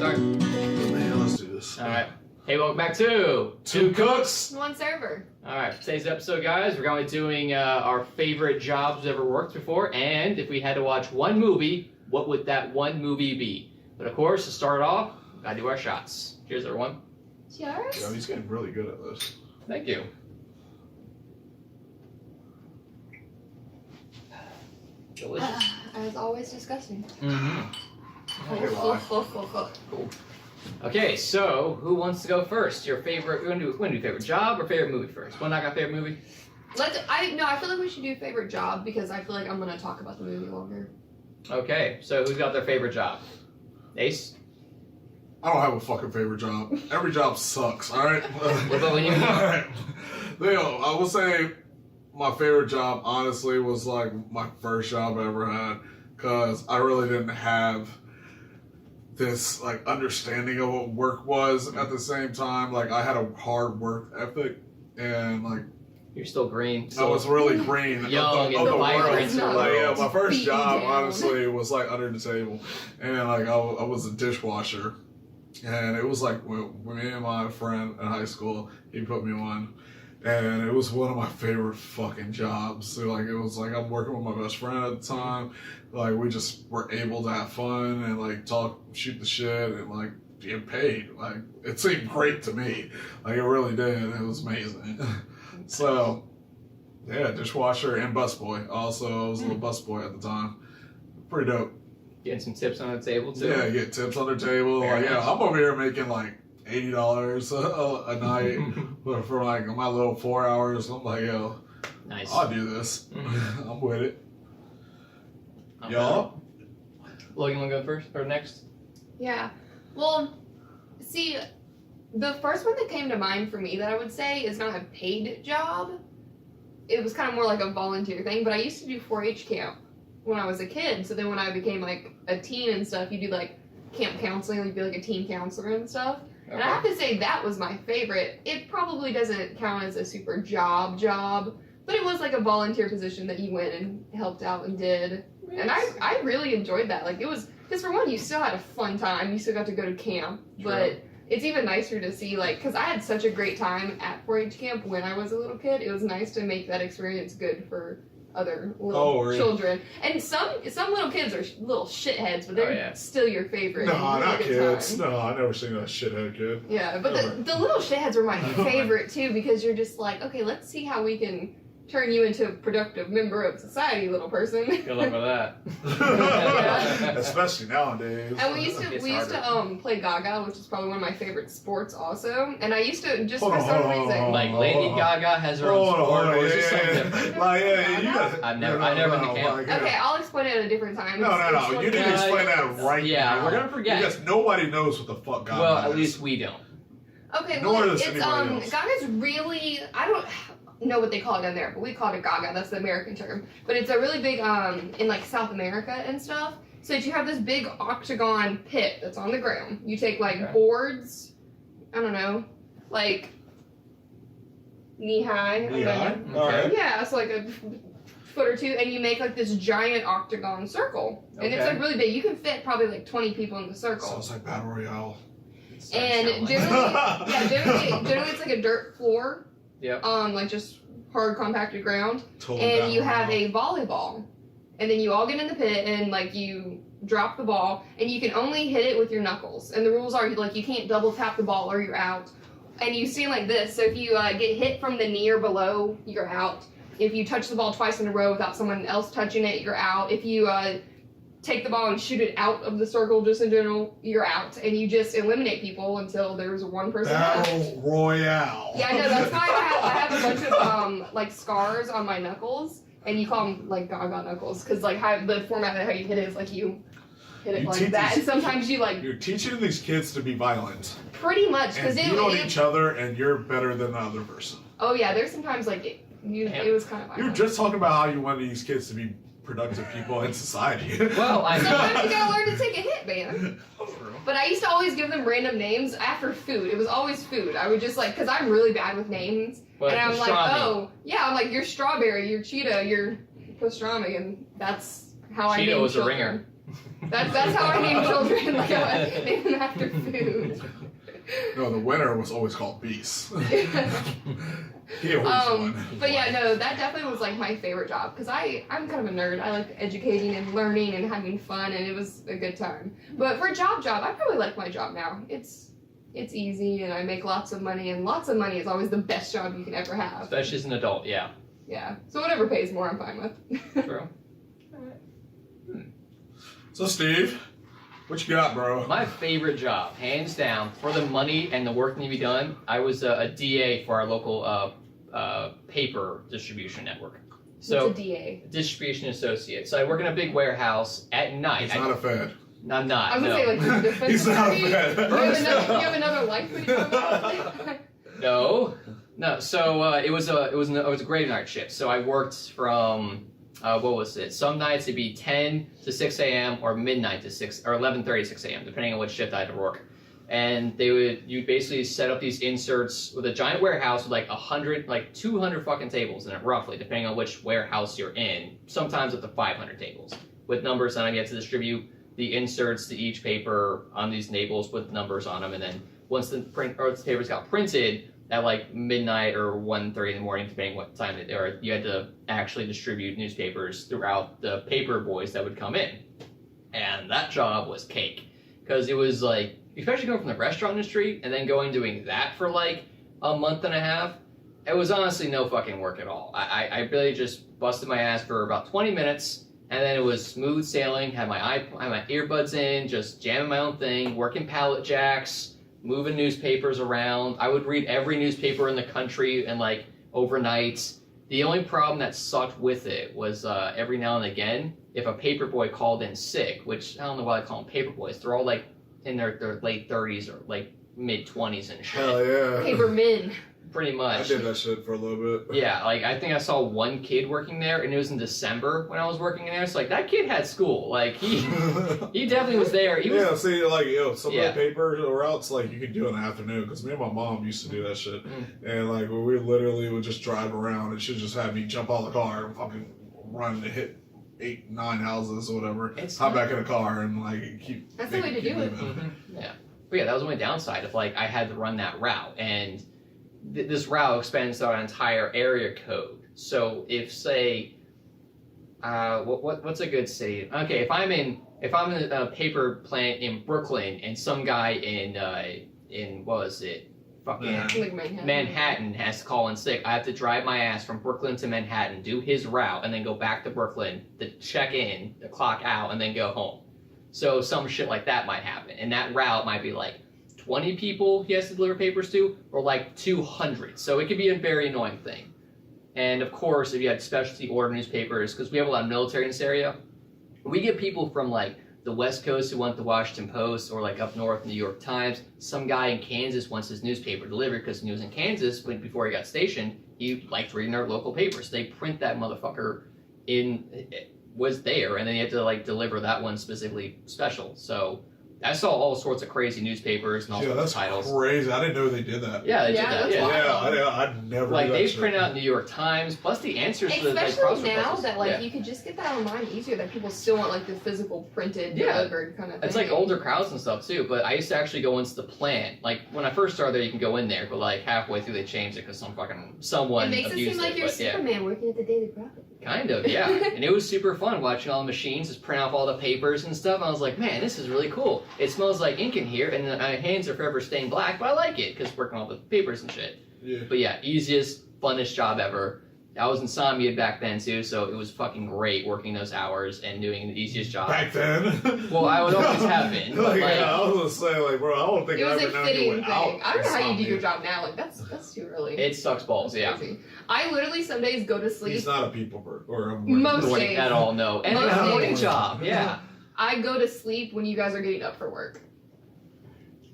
start? Man, let's do this. All right. Hey, welcome back to Two Cooks. One server. All right, today's episode, guys, we're going to be doing our favorite jobs we've ever worked before, and if we had to watch one movie, what would that one movie be? But of course, to start off, gotta do our shots. Cheers, everyone. Cheers. Yeah, he's getting really good at this. Thank you. Delicious. As always, disgusting. Mm-hmm. Okay, lie. Cool. Okay, so who wants to go first? Your favorite? We're gonna do favorite job or favorite movie first. One not got favorite movie. I feel like we should do favorite job because I feel like I'm gonna talk about the movie longer. Okay, so who's got their favorite job? Ace. I don't have a fucking favorite job. Every job sucks, alright? What about when you? Alright. I will say my favorite job, honestly, was like my first job I ever had. Because I really didn't have this like understanding of what work was at the same time. Like I had a hard work ethic and like You're still green. I was really green Young of and the vibrant. world. Like, yeah, my first Beat you job down. honestly was like under the table, and like I was a dishwasher, and it was like me and my friend in high school. He put me on, and it was one of my favorite fucking jobs. So like it was like I'm working with my best friend at the time. Like we just were able to have fun and like talk, shoot the shit, and like get paid. Like it seemed great to me. Like it really did. It was amazing. So, yeah, dishwasher and busboy. Also, I was a little busboy at the time. Pretty dope. Getting some tips on the table too. Yeah, get tips on the table. Fair Like, yeah, enough. I'm over here making like $80 a night for like my little 4 hours. I'm like, yo, Nice. I'll do this. I'm with it. Okay. Y'all? Logan, wanna go first or next? Yeah. Well, see, the first one that came to mind for me that I would say is not a paid job. It was kind of more like a volunteer thing, but I used to do 4-H camp when I was a kid. So then when I became like a teen and stuff, you do like camp counseling, you'd be like a teen counselor and stuff. Okay. And I have to say that was my favorite. It probably doesn't count as a super job, but it was like a volunteer position that you went and helped out and did. And I really enjoyed that. Like it was, because for one, you still had a fun time. You still got to go to camp, but it's even nicer to see like, because I had such a great time at 4-H camp when I was a little kid. It was nice to make that experience good for other little children. And some little kids are little shitheads, but they're still your favorite. No, and you have not a good kids. time. No, I never seen a shithead kid. Yeah, but the little shitheads were my favorite too, because you're just like, okay, let's see how we can turn you into a productive member of society, little person. Good luck with that. Especially nowadays. And we used to play Gaga, which is probably one of my favorite sports also. And I used to just for some reason. Like Lady Gaga has her own sport, or is this something different? Like, yeah, you got. I've never been to camp. Like, Okay, I'll explain it at a different time. No. You need to explain that right now. Yeah, we're gonna forget. Because nobody knows what the fuck Gaga Well, is. at least we don't. Okay, Nor well, does it's anybody else. Gaga's really, I don't know what they call it down there, but we call it a Gaga. That's the American term. But it's a really big in like South America and stuff. So that you have this big octagon pit that's on the ground. You take like boards, I don't know, like knee high. Yeah. All right. Yeah, it's like a foot or two, and you make like this giant octagon circle, and it's like really big. You can fit probably like 20 people in the circle. Sounds like Battle Royale. And generally it's like a dirt floor. Yep. Like just hard compacted ground. Totally And Battle you have Royale. a volleyball. And then you all get in the pit and like you drop the ball and you can only hit it with your knuckles. And the rules are like you can't double tap the ball or you're out. And you stand like this. So if you get hit from the knee or below, you're out. If you touch the ball twice in a row without someone else touching it, you're out. If you take the ball and shoot it out of the circle just in general, you're out. And you just eliminate people until there's one person left. Battle Royale. Yeah, I know. That's why I have a bunch of like scars on my knuckles, and you call them like Gaga knuckles, because like how the format of how you hit it is like you hit it You like teach that, these- and sometimes you like You're teaching these kids to be violent. pretty much because And beat on each other, and you're better than the other person. Oh yeah, there's sometimes like it was kind of You were violent. just talking about how you wanted these kids to be productive people in society. Well, I Sometimes you gotta learn to take a hit, man. But I used to always give them random names after food. It was always food. I would just like, because I'm really bad with names. But and I'm like, pastrami. oh, yeah, I'm like, you're strawberry, you're cheetah, you're pastrami, and that's how I Cheetah name was a children. ringer. That's how I name children. Like I name them after food. No, the winner was always called Beast. He always won. But yeah, no, that definitely was like my favorite job because I'm kind of a nerd. I like educating and learning and having fun, and it was a good time. But for a job, I probably like my job now. It's easy, and I make lots of money, and lots of money is always the best job you can ever have. Especially as an adult, yeah. Yeah. So whatever pays more, I'm fine with. True. So Steve, what you got, bro? My favorite job, hands down, for the money and the work that needed to be done, I was a DA for our local paper distribution network. So What's a DA? distribution associate. So I work in a big warehouse at night. He's not a Fed. I'm not. I was no. gonna say like the defense He's not a attorney. Fed. You have another life when you come out? No. So it was a great night shift. So I worked from what was it? Some nights it'd be 10 to 6 a.m. or midnight to 6 or 11:30 to 6 a.m. depending on what shift I had to work. And you'd basically set up these inserts with a giant warehouse with like 200 fucking tables in it roughly, depending on which warehouse you're in. Sometimes up to 500 tables with numbers on them. You have to distribute the inserts to each paper on these labels with numbers on them, and then once the papers got printed at like midnight or 1:30 in the morning, depending what time you had to actually distribute newspapers throughout the paper boys that would come in. And that job was cake, because it was like, especially going from the restaurant industry and then doing that for like a month and a half, it was honestly no fucking work at all. I really just busted my ass for about 20 minutes, and then it was smooth sailing. Had my earbuds in, just jamming my own thing, working pallet jacks, moving newspapers around. I would read every newspaper in the country and like overnight. The only problem that sucked with it was every now and again, if a paper boy called in sick, which I don't know why they call them paper boys, they're all like in their late 30s or like mid 20s and shit. Hell yeah. Paper men. Pretty I much. did that shit for a little bit. Yeah, like I think I saw one kid working there, and it was in December when I was working in there. So like that kid had school. Like he definitely was there. He was, Yeah, see, like, some Yeah. of the paper routes, like, you could do in the afternoon, because me and my mom used to do that shit. Mm. And, like, we literally would just drive around, and she'd just have me jump out of the car and fucking run to hit 8, 9 houses or whatever, It's hop not- back in the car, and, like, keep... That's the way to keep do it. moving. Yeah, but yeah, that was the only downside of like I had to run that route, and this route expands our entire area code. So if say, what's a good city? Okay, if I'm in a paper plant in Brooklyn, and some guy in what was it? Fucking Like Manhattan. Manhattan has to call in sick. I have to drive my ass from Brooklyn to Manhattan, do his route, and then go back to Brooklyn to check in, to clock out, and then go home. So some shit like that might happen. And that route might be like 20 people he has to deliver papers to, or like 200. So it could be a very annoying thing. And of course, if you had specialty order newspapers, because we have a lot of military in this area, we get people from like the West Coast who want the Washington Post, or like up north, New York Times. Some guy in Kansas wants his newspaper delivered because when he was in Kansas, before he got stationed, he liked reading our local papers. They print that motherfucker was there, and then you had to like deliver that one specifically special. So I saw all sorts of crazy newspapers and all Yeah, sorts that's of titles. crazy. I didn't know they did that. Yeah, they Yeah, did that. that's Yeah. wild. Yeah, I never Like knew that they shit. print out New York Times, plus the answers to the like, Especially crossword now puzzles. that like Yeah. you could just get that online easier. That people still want like the physical printed Yeah. delivered kind of thing. It's like older crowds and stuff too, but I used to actually go into the plant. Like when I first started there, you can go in there, but like halfway through they changed it because someone It makes it abused seem like you're but, yeah. Superman working at the Daily Prophet. Kind of, yeah. And it was super fun watching all the machines just print off all the papers and stuff. I was like, man, this is really cool. It smells like ink in here, and my hands are forever stained black, but I like it because working all the papers and shit. Yeah. But yeah, easiest, funnest job ever. I was in Samia back then too, so it was fucking great working those hours and doing the easiest job. Back then. Well, I would always have been, but, like- I was gonna say, like, bro, I don't think It I was ever a known you fitting went thing. out. I don't know how you do your Insomnia. job now. Like that's too early. It sucks balls, yeah. Crazy. I literally some days go to sleep. He's not a people bird or a Most Morning days. at all, no. And Most a morning days. job, yeah. I go to sleep when you guys are getting up for work.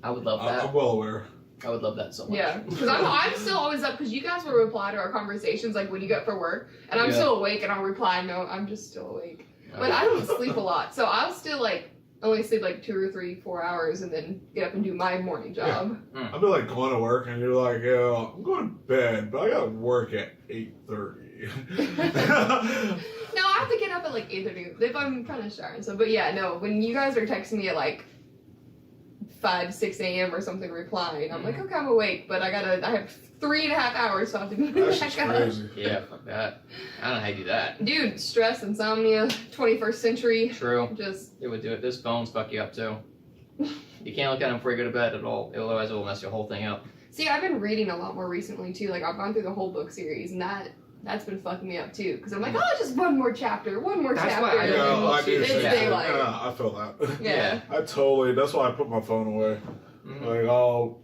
I would love that. I'm well aware. I would love that so much. Yeah, because I'm still always up because you guys will reply to our conversations like when you get up for work, and I'm Yeah. still awake and I'll reply no, I'm just still awake. But I don't sleep a lot, so I'll still like only sleep like 2 or 3, 4 hours, and then get up and do my morning job. I'd be like going to work and you're like, yo, I'm going to bed, but I got to work at 8:30. No, I have to get up at like 8:30 if I'm trying to shower and stuff. But yeah, no, when you guys are texting me at like 5, 6 a.m. or something replying, I'm like, okay, I'm awake, but I have 3.5 hours, so I have to be That's back just up. crazy. Yeah, fuck that. I don't know how you do that. Dude, stress, insomnia, 21st century, True. just, It would do it. This phone's fuck you up too. You can't look at them before you go to bed at all. Otherwise, it will mess your whole thing up. see, I've been reading a lot more recently too, like I've gone through the whole book series, and that's been fucking me up too, because I'm like, oh, just one more chapter. That's chapter. why I Yeah, don't I do. It's say that. daylight. Yeah, I feel that. Yeah. I totally, that's why I put my phone away. Mhm. Like,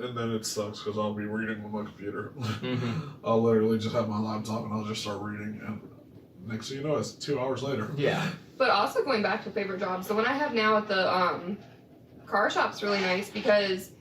and then it sucks because I'll be reading on my computer. Mhm. I'll literally just have my laptop and I'll just start reading, and next thing you know, it's 2 hours later. Yeah. But also going back to favorite jobs, the one I have now at the car shop's really nice because,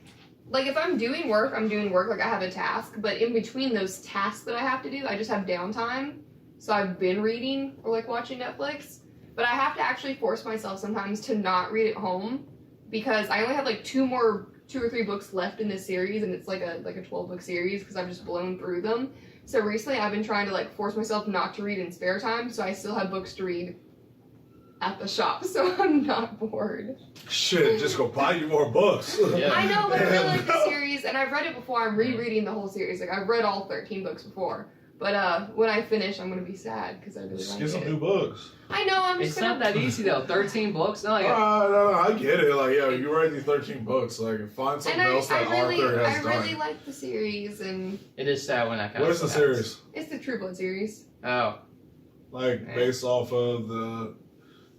like, if I'm doing work, like I have a task, but in between those tasks that I have to do, I just have downtime. So I've been reading or like watching Netflix, but I have to actually force myself sometimes to not read at home because I only have like 2 or 3 books left in this series, and it's like a 12-book series because I've just blown through them. So recently I've been trying to like force myself not to read in spare time, so I still have books to read at the shop, so I'm not bored. Shit, just go buy you more books. Yeah. I know, but I really like the series, and I've read it before. I'm rereading the whole series. Like, I've read all 13 books before. But when I finish, I'm going to be sad, because I really Just like get some it. new books. I know, I'm just It's gonna... not that easy though. 13 books? No, No, I get it. Like, yeah, you write these 13 books. Like, find something And else that I Arthur has really done. like the series, and it is sad when that kind What of is the stuff happens. series? it's the True Blood series. Oh. Like, Yeah. based off of the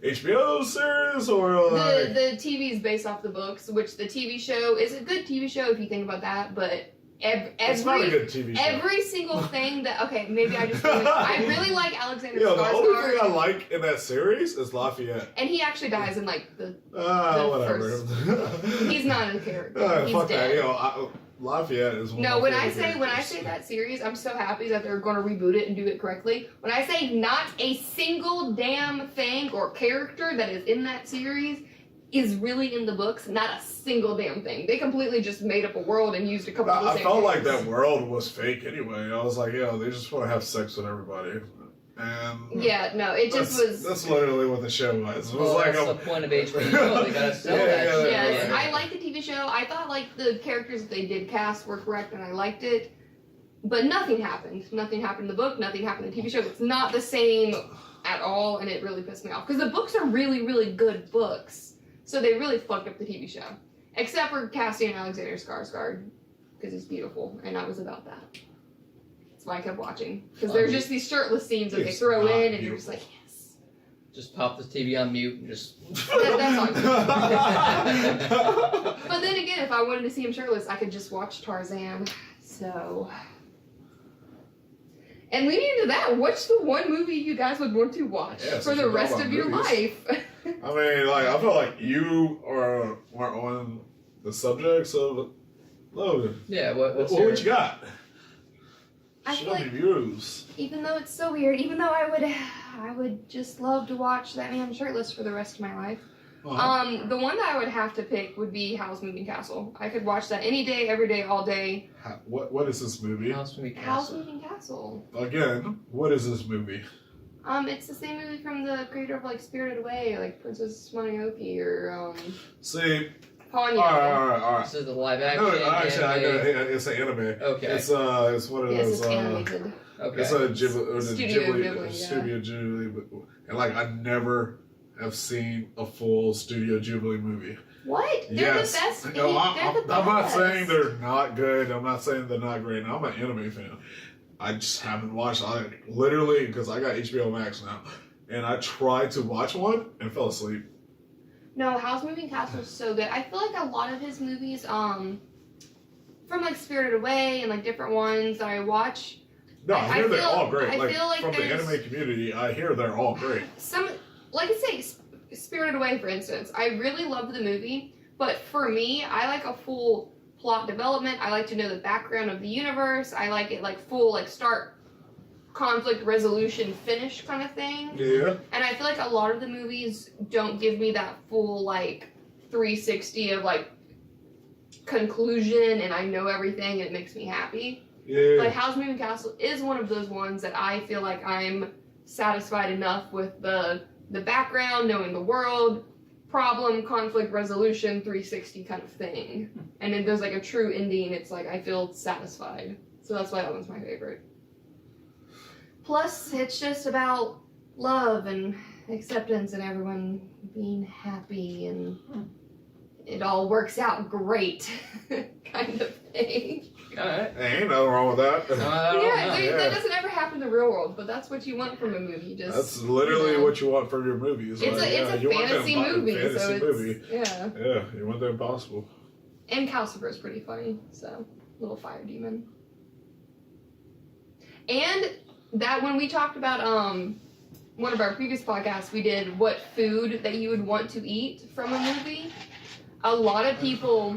HBO series, or like... The TV is based off the books, which the TV show is a good TV show if you think about that, but It's not a every good TV show. every single thing that... Okay, maybe I just... I really like Alexander Yeah, the only Skarsgård. thing I like in that series is Lafayette. And he actually dies in, like, the Whatever. He's not a character. He's fuck dead. that. You know, Lafayette is one No, of my when I favorite say characters. that series, I'm so happy that they're going to reboot it and do it correctly. When I say not a single damn thing or character that is in that series is really in the books, not a single damn thing. They completely just made up a world and used a couple of the I same felt like things. that world was fake anyway. I was like, yo, they just want to have sex with everybody. And Yeah, no, it just was... That's literally what the show was. It was Well, like that's the point of HBO. They gotta sell that Yeah, shit. Yes, yeah. I liked the TV show. I thought like the characters that they did cast were correct, and I liked it. But nothing happened. Nothing happened in the book. Nothing happened in the TV show. It's not the same at all, and it really pissed me off because the books are really, really good books. So they really fucked up the TV show, except for casting Alexander Skarsgård because he's beautiful, and I was about that. That's why I kept watching because there's just these shirtless scenes that they He's throw not in, and you're just like, yes. Just pop this TV on mute and just. That's But then again, if I wanted to see him shirtless, I could just watch Tarzan. So. And leading into that, what's the one movie you guys would want to watch Yeah, for since the you're rest talking of about your movies. life? I mean, like, I feel like you are on the subjects of Logan. Yeah, what's What your... would you got? I Show feel me like, views. even though it's so weird, even though I would just love to watch that man shirtless for the rest of my life. The one that I would have to pick would be Howl's Moving Castle. I could watch that any day, every day, all day. What is this movie? House Moving Howl's Castle. Moving Castle. Again, what is this movie? It's the same movie from the creator of like Spirited Away, like Princess Mononoke or See, Ponyo. alright. This is the live action. No, actually, I know anime. it's an anime. Okay. It's one of Yes, those. it's animated. Okay. It's a Ghibli, Studio Ghibli, yeah. Studio Ghibli, and like I never have seen a full Studio Ghibli movie. What? They're Yes, the best. no, They're the I'm not best. saying they're not good. I'm not saying they're not great. I'm an anime fan. I just haven't watched. I literally because I got HBO Max now, and I tried to watch one and fell asleep. No, Howl's Moving Castle is so good. I feel like a lot of his movies, from like Spirited Away and like different ones that I watch, No, I hear they're feel- all great. I Like feel like from the there's- anime community, I hear they're all great. some, like I say, Spirited Away, for instance, I really loved the movie, but for me, I like a full plot development. I like to know the background of the universe. I like it like full, like start conflict resolution finish kind of thing. Yeah. And I feel like a lot of the movies don't give me that full like 360 of like conclusion and I know everything and it makes me happy. Yeah. Like Howl's Moving Castle is one of those ones that I feel like I'm satisfied enough with the background, knowing the world, problem, conflict resolution, 360 kind of thing. And then there's like a true ending, it's like I feel satisfied. So that's why that one's my favorite. Plus, it's just about love and acceptance and everyone being happy and it all works out great kind of thing. Alright. Ain't nothing wrong with that. That doesn't ever happen in the real world, but that's what you want from a movie. Just That's literally what you want from your movies. It's a you want fantasy that movie, fantasy so it's movie. yeah. Yeah, you want the impossible. And Calcifer's pretty funny, so little fire demon. And that when we talked about one of our previous podcasts, we did what food that you would want to eat from a movie. A lot of people,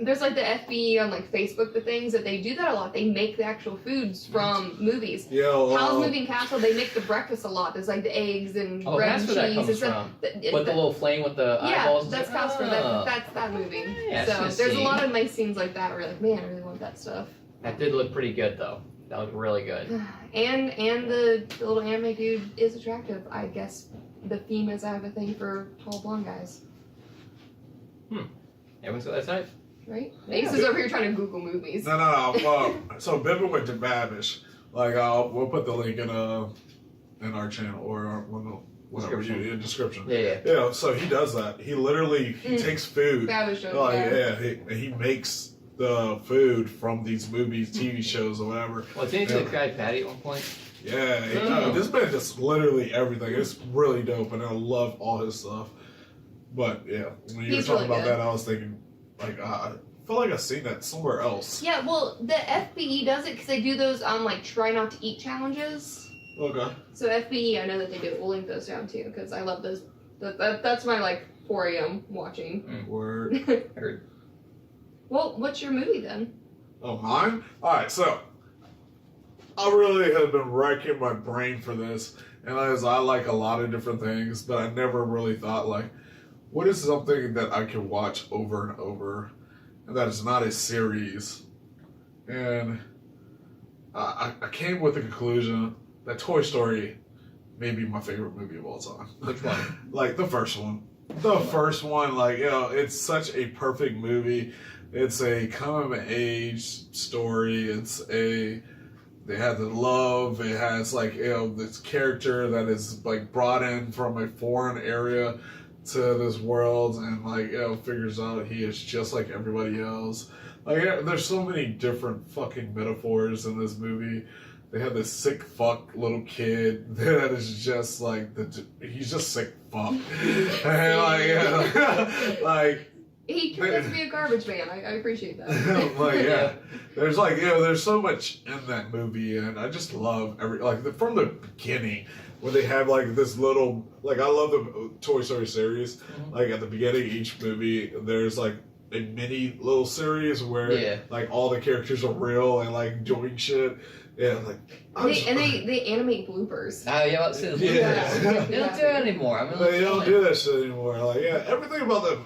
there's like the FBE on like Facebook, the things that they do that a lot. They make the actual foods from movies. Yeah. Howl's Moving Castle, they make the breakfast a lot. There's like the eggs and Oh, bread that's and where that cheese. comes It's from. the With the little flame with the eyeballs. that's Casper. That's that movie. Yeah, So I've there's seen a the lot of nice scenes like that where you're like, man, I really want that stuff. That did look pretty good though. That looked really good. And the little anime dude is attractive. I guess the theme is I have a thing for tall blonde guys, Everyone's got that side. right? Yeah. Ace is over here trying to Google movies. No. Well, so Bibbin went to Babish. Like, we'll put the link in our channel or whatever Description. description. Yeah. Yeah. So he does that. He literally takes food. That was just He makes the food from these movies, TV shows, or whatever. Well, didn't he Guy Patty at one point? Yeah, Oh. this man just literally everything. It's really dope, and I love all his stuff. But yeah, when you were He's talking really about good. that, I was thinking, like, I feel like I've seen that somewhere else. Yeah, well, the FBE does it because they do those like try not to eat challenges. Okay. So FBE, I know that they do it. We'll link those down too because I love those. That's my like 4 a.m. watching. Word. Heard. Well, what's your movie then? Oh, mine? Alright, so I really have been racking my brain for this, and as I like a lot of different things, but I never really thought, like, what is something that I can watch over and over, and that is not a series? And I came with the conclusion that Toy Story may be my favorite movie of all time. Which one? Like, the first one. The first one, like, it's such a perfect movie. It's a come-of-age story. They have the love. It has, like, this character that is, like, brought in from a foreign area to this world and, like, figures out he is just like everybody else. Like, there's so many different fucking metaphors in this movie. They have this sick fuck little kid that is just, like, he's just sick fuck. And, like, He turned out to be a garbage man. I appreciate that. like, yeah, there's like, there's so much in that movie, and I just love from the beginning when they have like this little, like, I love the Toy Story series. Like at the beginning of each movie, there's like a mini little series where like all the characters are real and like doing shit. Yeah, like they animate bloopers. Oh yeah, let's see. Yeah. They don't do it anymore. I mean, they don't do that shit anymore. Like, everything about them.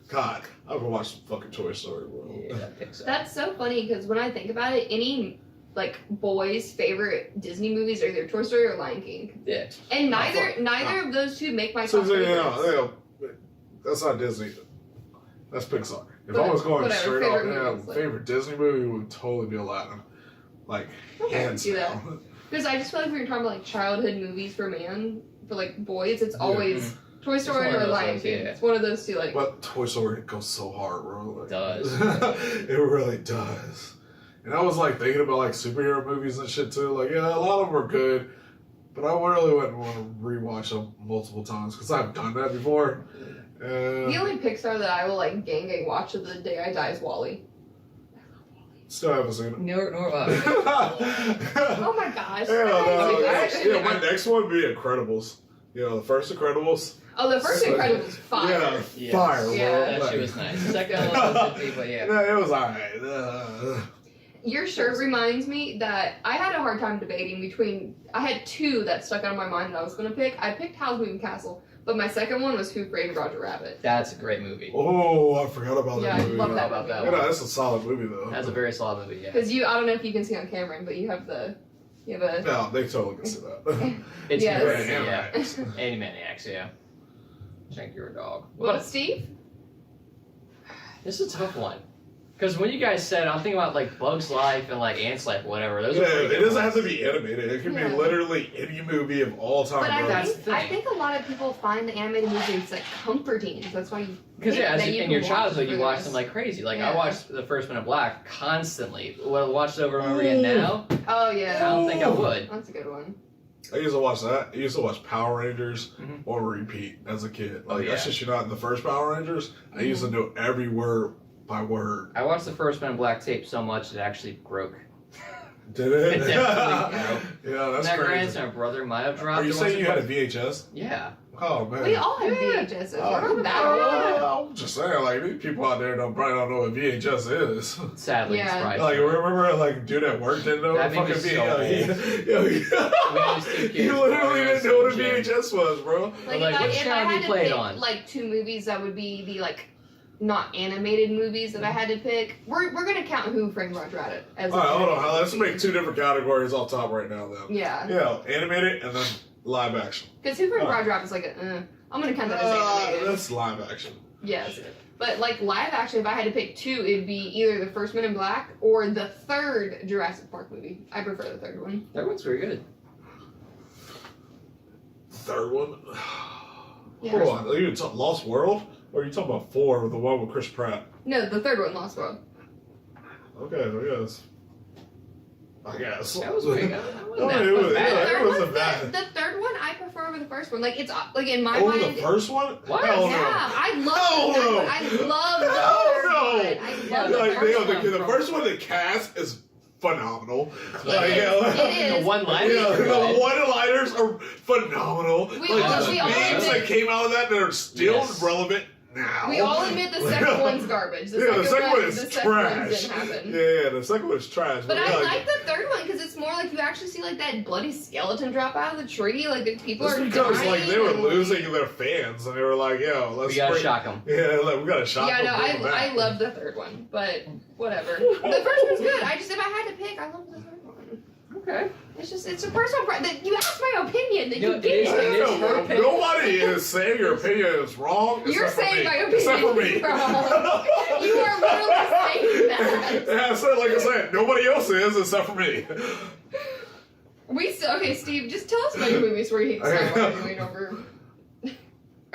God, I would watch fucking Toy Story, bro. Yeah, that picks up. That's so funny because when I think about it, any like boys' favorite Disney movies are either Toy Story or Lion King. Yeah. And neither of those two make my top favorites. That's not Disney. That's Pixar. If But I was going whatever, straight favorite off, movies, like- favorite Disney movie would totally be Aladdin. Like, Okay, hands do that. down. Because I just feel like when you're talking about like childhood movies for like boys, it's always Toy Story one of or those Lion ones, King. yeah. It's one of those two. Like, But Toy Story goes so hard, bro. Like, It does. It really does. And I was like thinking about like superhero movies and shit too. Like, a lot of them are good, but I really wouldn't want to rewatch them multiple times because I've done that before. the only Pixar that I will like gang watch to the day I die is Wall-E. Still haven't seen it. Oh my gosh! My next one would be Incredibles. The first Incredibles. Oh, the first Incredibles was fire. Yeah, Yes. fire, bro. Yeah. That shit was nice. The second one was iffy, but yeah. It was alright. your shirt reminds me that I had a hard time debating between. I had two that stuck out of my mind that I was going to pick. I picked Howl's Moving Castle, but my second one was Who Framed Roger Rabbit. That's a great movie. Oh, I forgot about Yeah, that I movie. love that How about movie. that Yeah, one? that's a solid movie though. That's a very solid movie, yeah. Because I don't know if you can see on Cameron, but you have a. No, they totally can see that. It's Yes. great, Yeah, yeah. Animaniacs, yeah. Think you're a dog. Well, But Steve? this is a tough one. Because when you guys said, I'm thinking about like Bug's Life and like Ant's Life, whatever. Those are Yeah, pretty it good doesn't ones. have to be animated. It can Yeah. be literally any movie of all time. But I bro. That's think, the I thing. think a lot of people find the animated movies like comforting. So that's why you. Because yeah, that as you in can your watch childhood, for you the watch rest. them like crazy. Like I Yeah. watched the first Men in Black constantly. Would I watch it over and over again now? Oh I yeah, don't think I would. that's a good one. I used to watch that. I used to watch Power Rangers Mhm. on repeat as a kid. Oh, Like, yeah. that's just not in the first Power Rangers. I used to know every word by word. I watched the first Men in Black tape so much it actually broke. Did it? It definitely Yeah, that's My crazy. grandson, brother might have dropped Are you it saying once you or had a twice. VHS? Yeah. Oh man. We all have Yeah. VHSs. Oh, We're not that old. I'm just saying, like these people out there probably don't know what VHS is. Sadly, Yeah. it's right. Like remember, like dude at work didn't know That what made fucking me so VHS. We You literally didn't know what a VHS was, bro. Like, Like, what if I channel do you had to play it pick on? like two movies that would be the like not animated movies that I had to pick, we're gonna count Who Framed Roger Rabbit as. All right, hold on. animated Let's movie. make two different categories off top right now, then. Yeah, Yeah, animated and then live action. because Who Framed Oh. Roger Rabbit is like I'm gonna count that as animated. That's live action. Yes. But like live action, if I had to pick two, it'd be either the first Men in Black or the third Jurassic Park movie. I prefer the third one. That one's very good. Third one. Yeah. Hold on. Are you talking Lost World? Or are you talking about 4, the one with Chris Pratt? No, the third one, Lost World. Okay, I guess. I guess. That was pretty good. That Oh, wasn't that it was- bad. The yeah. third wasn't one, bad. the third one, I prefer over the first one. Like it's like in my Over mind. the first one? What? Hell Yeah, no. I love Hell the third no. one. I love the Hell third no. one. I Yeah, love the the Like, first the, one. the first one, the cast is phenomenal. It Like, is, yeah. it is. The one-liners Yeah, are the good. one-liners are phenomenal. We Like, all- the we all memes that admit- came out of that are still Yes. relevant now. We all admit the second one's garbage. The Yeah, the second one is the second one trash. didn't happen. Yeah, the second one is trash. But we're I like the third one because it's more like you actually see like that bloody skeleton drop out of the tree. Like the people It's are because dying. like they were and, losing their fans, and they were like, "Yo, let's We gotta bring- shock them. Yeah, like we gotta shock Yeah, them. no, bring them I back. love the third one, but whatever. The first one's good. I just if I had to pick, I love the third one. Okay. It's a personal. You asked my opinion. That No, you it get is- it. it is No, her opinion. nobody is saying your opinion is wrong. You're except for saying me. my opinion except for me. is wrong. You are literally saying that. Yeah, I said, like I said, nobody else is except for me. Okay, Steve, just tell us about your movies where you start arguing over.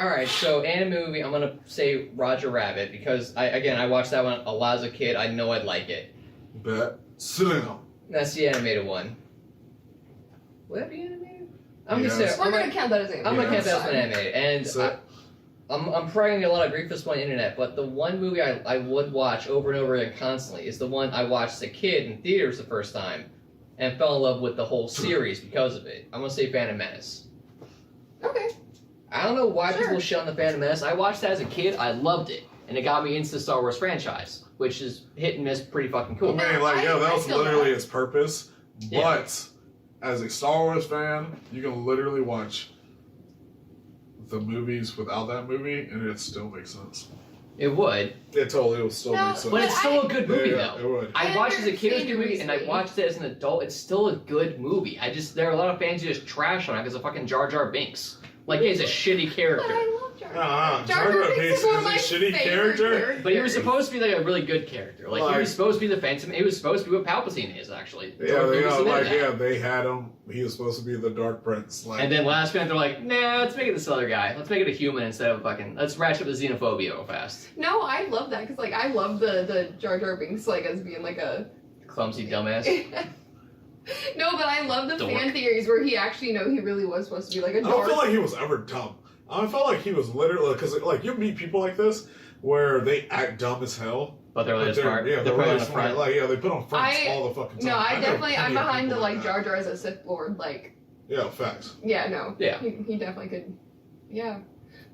Alright, so anime movie, I'm gonna say Roger Rabbit because I watched that one a lot as a kid. I know I'd like it. Bet. Slim. That's the animated one. Would that be animated? I'm gonna Yes. say We're gonna count that as I'm gonna Yeah. count that as an animated, and So- I'm probably gonna get a lot of grief for this on the internet, but the one movie I would watch over and over again constantly is the one I watched as a kid in theaters the first time, and fell in love with the whole series because of it. I'm gonna say Phantom Menace. Okay. I don't know why Sure. people shit on the Phantom Menace. I watched that as a kid. I loved it, and it got me into the Star Wars franchise, which is hit and miss, pretty fucking I cool. mean, like, yo, that I was feel literally that. its purpose. Yeah. But as a Star Wars fan, you can literally watch the movies without that movie, and it still makes sense. It would, It totally will still No, make sense. but it's still a good movie yeah, though. it would. I I watched it as a kid, it was a good understand movie, and I your watched it as an adult. It's still a good movie. There are a lot of fans who just trash on it because of fucking Jar Jar Binks. Like he's a shitty But character. I love Jar Jar. Jar Jar Jar Jar Binks Binks is one of is a my shitty favorite character. But he was supposed to be like a really good character. Like he Like- was supposed to be the Phantom. He was supposed to be what Palpatine is actually. Yeah, George they, Lucas admitted like, that. yeah, they had him. He was supposed to be the Dark Prince. Like, And then last minute they're like, nah, let's make it this other guy. Let's make it a human instead of fucking. Let's ratchet up the xenophobia real fast. No, I love that because like I love the Jar Jar Binks like as being like a. Clumsy dumbass. No, but I love the Dork. fan theories where he actually he really was supposed to be like a I don't dork. feel like he was ever dumb. I felt like he was literally because like you meet people like this where they act dumb as hell. But they're really But smart. Yeah, They're they're put on really the smart. front. Like, yeah, they put on fronts I- all the fucking time. No, I know definitely I'm plenty of behind the people like that. Jar Jar as a Sith Lord. Like Yeah, facts. yeah, no, Yeah. he definitely could. Yeah,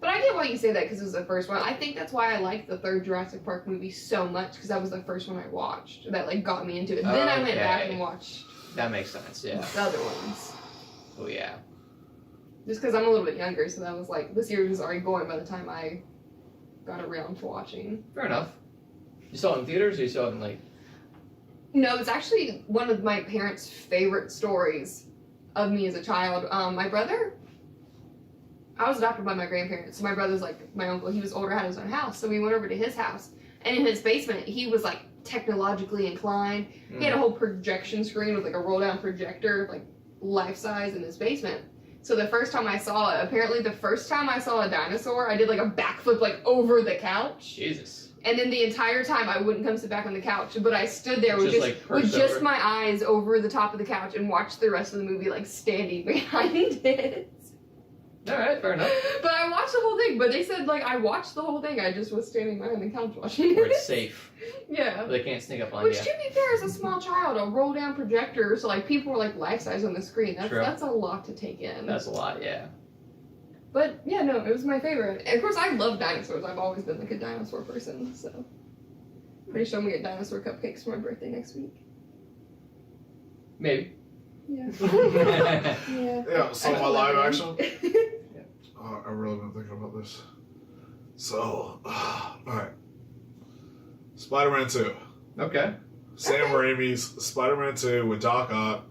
But I get why you say that because it was the first one. I think that's why I liked the third Jurassic Park movie so much because that was the first one I watched that like got me into it. Then I went back and watched That makes sense, yeah. the other ones. Oh, yeah. Just because I'm a little bit younger, so that was like the series was already going by the time I got around to watching. Fair enough. You saw it in theaters or you saw it in, like... No, it's actually one of my parents' favorite stories of me as a child. My brother, I was adopted by my grandparents, so my brother's like my uncle. He was older, had his own house, so we went over to his house. And in his basement, he was like technologically inclined. He had a whole projection screen with like a roll down projector, like life size in his basement. So the first time I saw it, apparently the first time I saw a dinosaur, I did like a backflip like over the couch. Jesus. And then the entire time I wouldn't come sit back on the couch, but I stood there with Just, just, like, perched with just over? my eyes over the top of the couch and watched the rest of the movie like standing behind it. Alright, fair enough. But I watched the whole thing, but they said like I watched the whole thing, I just was standing behind the couch watching Where it. it's safe. Yeah. They can't sneak up on Which you. to be fair, as a small child, a roll down projector, so like people were like life size on the screen. True. That's a lot to take in. That's a lot, yeah. But yeah, no, it was my favorite. And of course I love dinosaurs. I've always been like a dinosaur person, so pretty sure I'm gonna get dinosaur cupcakes for my birthday next week. Maybe. Yeah. Yeah. Yeah, so my live action. Yeah. I really been thinking about this. So, alright. Spider-Man 2. Okay. Sam Okay. Raimi's Spider-Man 2 with Doc Ock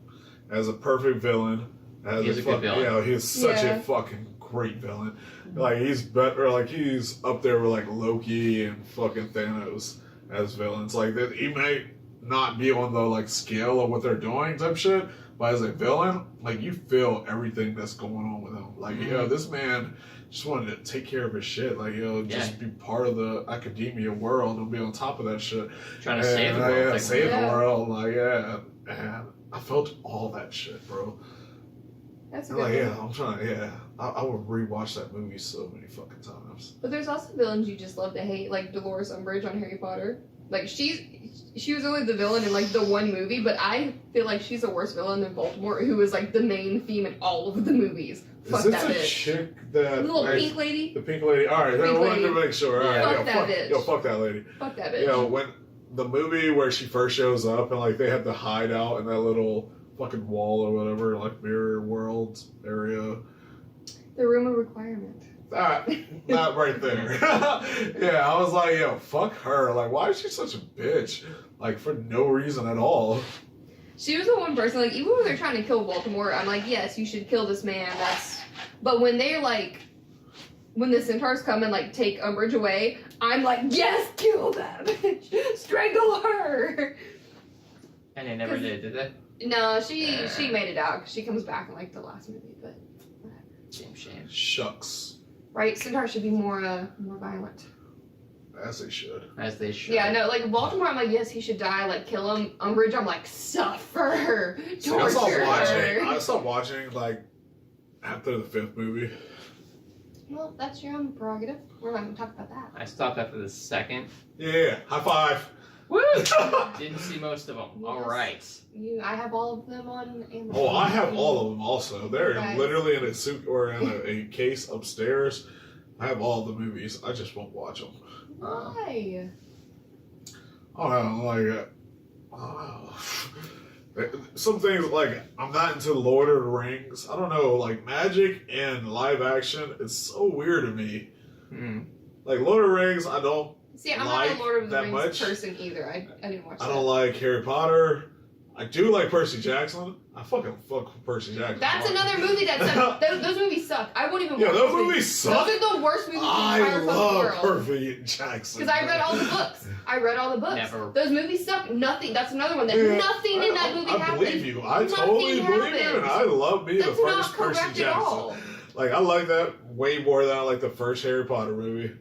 as a perfect villain. As He's a good villain. Yeah, he's such Yeah. a fucking great villain. Like he's better. Like he's up there with like Loki and fucking Thanos as villains. Like that, he may not be on the like scale of what they're doing type shit, but as a villain, like you feel everything that's going on with him. Like this man just wanted to take care of his shit. Like just be part of the academia world and be on top of that shit. Trying to save the world. Yeah, save the Yeah. world. Like and I felt all that shit, bro. That's a I'm good like, one. yeah, I'm trying. Yeah, I would rewatch that movie so many fucking times. But there's also villains you just love to hate, like Dolores Umbridge on Harry Potter. Like she was only the villain in like the one movie, but I feel like she's a worse villain than Voldemort, who was like the main theme in all of the movies. Fuck Is this that a bitch. chick that The little like, pink lady. the pink lady? All right, I Pink wanted to lady. make sure. All right, Yeah. Fuck that bitch. Yo, fuck that lady. Fuck that bitch. You know, when the movie where she first shows up and like they had to hide out in that little fucking wall or whatever, like mirror world area. The room of requirement. That right there. Yeah, I was like, yo, fuck her. Like, why is she such a bitch? Like, for no reason at all. She was the one person, like, even when they're trying to kill Voldemort, I'm like, yes, you should kill this man, but when they're like, when the centaurs come and like take Umbridge away, I'm like, yes, kill that bitch! Strangle her! And they never did they? No, she made it out, 'cause she comes back in like the last movie, but, Shame. Shucks. right, centaurs should be more violent. As they should. As they should. Yeah, no, like, Voldemort, I'm like, yes, he should die, like, kill him. Umbridge, I'm like, suffer! See, I Torture stopped watching, like, after the 5th movie. Well, that's your own prerogative. We're not going to talk about that. I stopped after the second. Yeah, high five. Woo! Didn't see most of them. Yes. Alright. I have all of them on Amazon. Oh, I have all of them also. They're Nice. literally in a suit or in a case upstairs. I have all the movies. I just won't watch them. Why? I don't know, like, I don't know. Some things, like, I'm not into Lord of the Rings. I don't know, like, magic and live action is so weird to me. Mm. Like, Lord of the Rings, I don't. See, I'm Like not a Lord of the that Rings much? person either. I didn't watch I that. don't like Harry Potter. I do like Percy Jackson. I fucking fuck with Percy Jackson. That's another movie that sucks. those movies suck. I won't even Yeah, watch those movies suck. Those are the worst movies in the I entire fucking love world. Percy Jackson. Because I read all the books. I read all the books. Never. Those movies suck. Nothing. That's another one that Yeah, nothing in that movie I happens. believe you. I Nothing totally believe you, and happens. I love me the That's first not Percy correct at Jackson. all. Like, I like that way more than I like the first Harry Potter movie.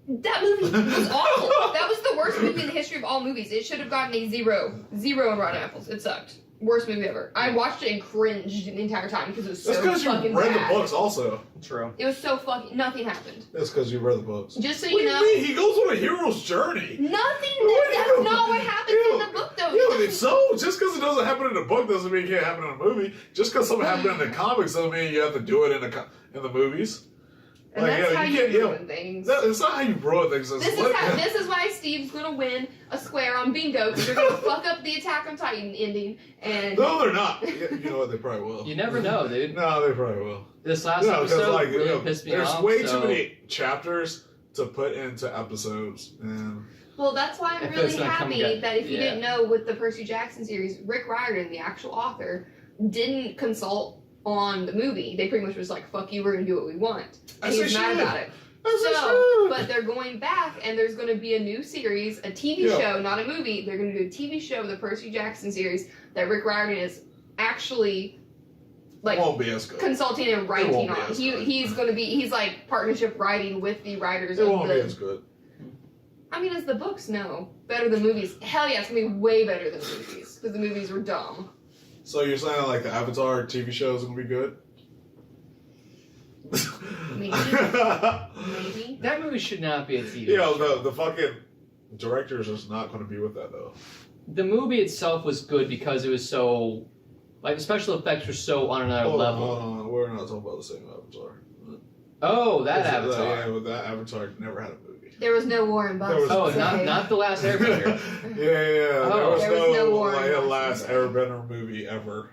That movie was awful. That was the worst movie in the history of all movies. It should have gotten a 0 in Rotten Apples. It sucked. Worst movie ever. I watched it and cringed the entire time because it was That's so because you fucking read bad. the books also. True. It was so fucking. Nothing happened. That's because you read the books. Just so What do you know. you mean? He goes on a hero's journey. Nothing. What do That's you- not what happens in the book, though. Yeah, It it's so just because it doesn't happen in the book doesn't mean it can't happen in a movie. Just because something happened in the comics doesn't mean you have to do it in the movies. And Like, that's yeah, how you you can't- yeah. ruin things. It's not how you ruin things. It's This is why Steve's gonna win a square on bingo because they're gonna fuck up the Attack on Titan ending. And No, they're not. You know what? They probably will. You never know, dude. No, they probably will. This last No, because episode like really pissed me there's off. way so too many chapters to put into episodes, and well, that's why I'm If really it's gonna come happy together- that if you yeah. didn't know with the Percy Jackson series, Rick Riordan, the actual author, didn't consult on the movie. They pretty much was like, "Fuck you, we're gonna do what we want," and As he they was mad should. about it. As they So, should. but they're going back, and there's going to be a new series, a TV Yeah. show, not a movie. They're going to do a TV show of the Percy Jackson series that Rick Riordan is actually like It won't be as good. consulting and writing won't on. be as good. He's like partnership writing with the writers It of won't be the. as good. I mean, as the books, no, better than movies. Hell yeah, it's gonna be way better than movies because the movies were dumb. So you're saying like the Avatar TV show is gonna be good? Maybe. Maybe. that movie should not be a TV You know, show. the fucking directors is not going to be with that though. The movie itself was good because it was so, like, the special effects were so on another Hold on, level. hold on. We're not talking about the same Avatar. Oh, that Yeah, Avatar. but that Avatar never had a movie. There was no Warren There Buffett. was- Oh, say. not the last Airbender. yeah. Oh. There There was was no no Warren like, Buffett. last Airbender movie ever.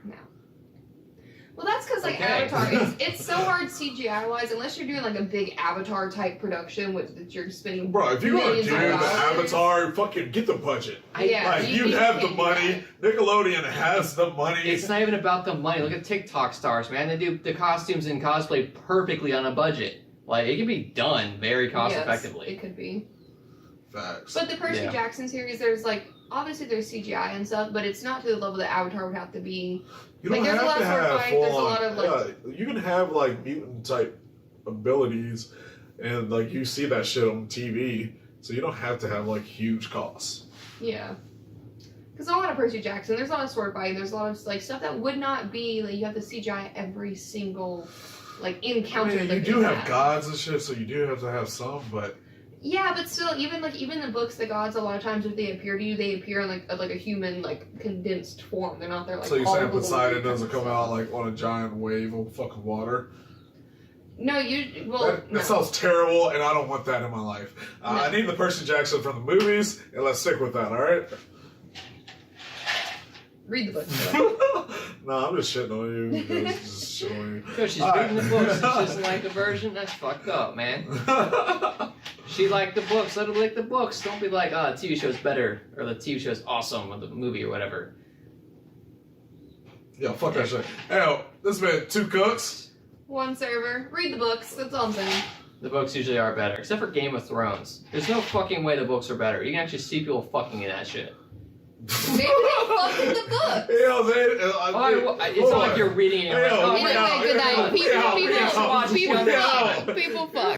Well, that's because like Okay. Avatar, it's so hard CGI wise unless you're doing like a big Avatar type production, which that you're spending. Bro, if you're gonna do millions the of dollars. Avatar, fucking get the budget. Yeah, Like you have the can't do money. Nickelodeon has the money. It's not even about the money. Look at TikTok stars, man. They do the costumes and cosplay perfectly on a budget. Like, it can be done very cost Yes, effectively. It could be. Facts. But the Percy Yeah. Jackson series, there's like obviously there's CGI and stuff, but it's not to the level that Avatar would have to be. You don't Like, there's a have lot to of sword have fight, full there's a on. lot of, like- Yeah, you can have like mutant type abilities, and like you see that shit on TV, so you don't have to have like huge costs. Yeah. Because a lot of Percy Jackson, there's a lot of sword fighting, there's a lot of like stuff that would not be like you have to CGI every single like I encounter. mean, you that do they have gods and shit, so you do have to have some, but Yeah, but still, even the books, the gods, a lot of times if they appear to you, they appear in like a human like condensed form. They're not there like. so you're all saying glory Poseidon kind doesn't of come stuff. out like on a giant wave of fucking water? No, you well. That no. sounds terrible, and I don't want that in my life. No. I need the Percy Jackson from the movies, and let's stick with that, all right? Read the book. though. No, I'm just shitting on you. Just showing you. Yo, she's All reading right. the books and she doesn't like the version. That's fucked up, man. She liked the books. Let her like the books. Don't be like, oh, the TV show's better or the TV show's awesome or the movie or whatever. Yeah, fuck that shit. Hey, this has been Two Cooks. One server. Read the books. That's all I'm saying. The books usually are better, except for Game of Thrones. There's no fucking way the books are better. You can actually see people fucking in that shit. Maybe they fucked in the book. Yeah, they. It's not like you're reading it. And you're like, Yo, oh, Anyway, my God. good night. People- People watch the show. fuck. People fuck.